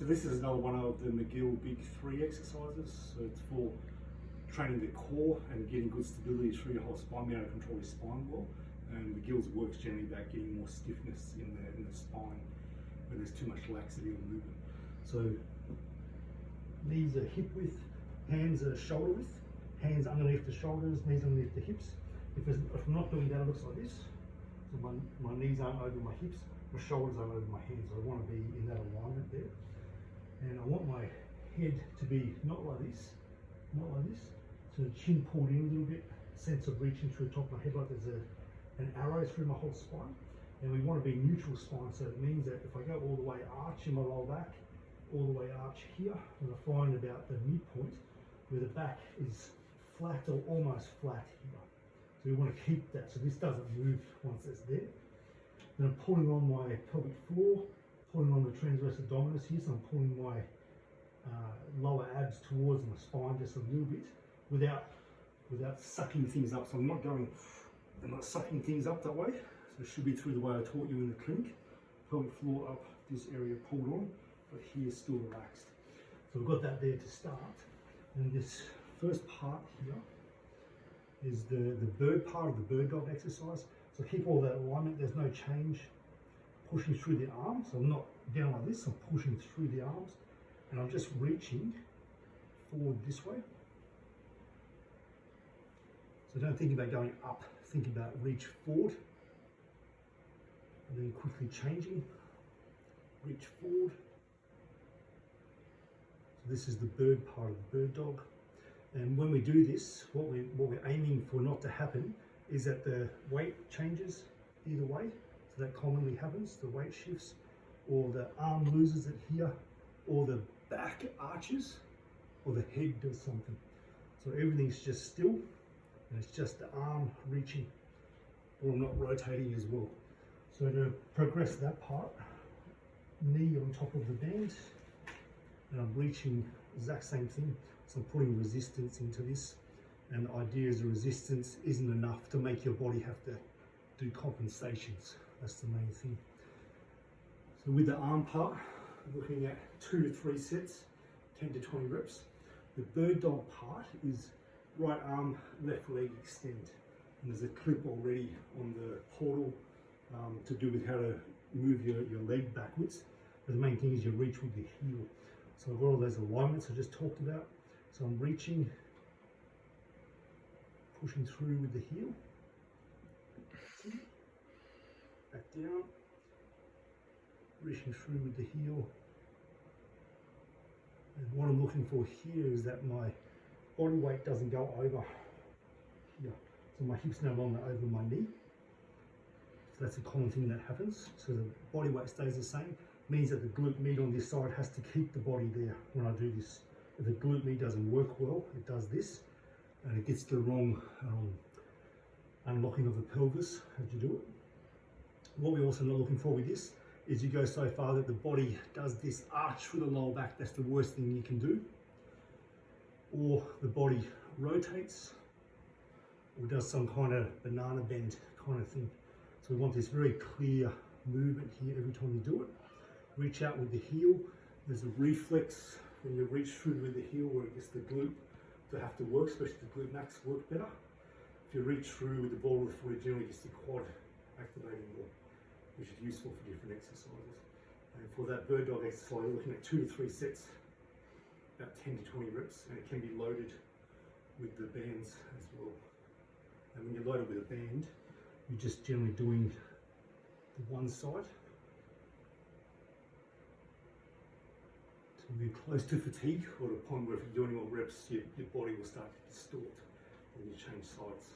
So this is another one of the McGill Big 3 exercises. So it's for training the core and getting good stability through your whole spine, being able to control your spine well. And McGill's works generally about getting more stiffness in the spine when there's too much laxity or movement. So knees are hip width, hands are shoulder width, hands underneath the shoulders, knees underneath the hips. If I'm not doing that, it looks like this. So my knees aren't over my hips, my shoulders aren't over my hands. So I want to be in that alignment there. And I want my head to be not like this, not like this. So the chin pulled in a little bit, sense of reaching through the top of my head like there's an arrow through my whole spine. And we want to be neutral spine, so it means that if I go all the way arch in my lower back, all the way arch here, and I find about the midpoint where the back is flat or almost flat here. So we want to keep that, so this doesn't move once it's there. Then I'm pulling on my pelvic floor, pulling on the transverse abdominis here, so I'm pulling my lower abs towards my spine just a little bit without sucking things up. So I'm not sucking things up that way. So it should be through the way I taught you in the clinic. Pelvic floor up, this area pulled on, but here still relaxed. So we've got that there to start. And this first part here is the bird part of the bird dog exercise. So keep all that alignment, there's no change. Pushing through the arms, so I'm not down like this, I'm pushing through the arms, and I'm just reaching forward this way. So don't think about going up, think about reach forward, and then quickly changing, reach forward. So this is the bird part of the bird dog. And when we do this, what we're aiming for not to happen is that the weight changes either way. So that commonly happens, the weight shifts, or the arm loses it here, or the back arches, or the head does something. So everything's just still, and it's just the arm reaching, or I'm not rotating as well. So to progress that part, knee on top of the band, and I'm reaching exact same thing. So I'm putting resistance into this, and the idea is the resistance isn't enough to make your body have to do compensations. That's the main thing. So with the arm part, I'm looking at 2 to 3 sets, 10 to 20 reps. The bird dog part is right arm, left leg extend. And there's a clip already on the portal to do with how to move your leg backwards. But the main thing is you reach with your heel. So I've got all those alignments I just talked about. So I'm reaching, pushing through with the heel. Back down, reaching through with the heel. And what I'm looking for here is that my body weight doesn't go over here. So my hip's no longer over my knee. So that's a common thing that happens. So the body weight stays the same. It means that the glute med on this side has to keep the body there when I do this. If the glute med doesn't work well, it does this, and it gets the wrong unlocking of the pelvis as you do it. What we're also not looking for with this is you go so far that the body does this arch through the lower back. That's the worst thing you can do. Or the body rotates or does some kind of banana bend kind of thing. So we want this very clear movement here every time you do it. Reach out with the heel. There's a reflex when you reach through with the heel where it gets the glute to have to work, especially the glute max work better. If you reach through with the ball of the foot, it generally gets the quad activating more, which is useful for different exercises. And for that bird dog exercise, we're looking at 2 to 3 sets, about 10 to 20 reps, and it can be loaded with the bands as well. And when you're loaded with a band, you're just generally doing the one side. So you're close to fatigue, or to a point where if you're doing more reps, your body will start to distort when you change sides.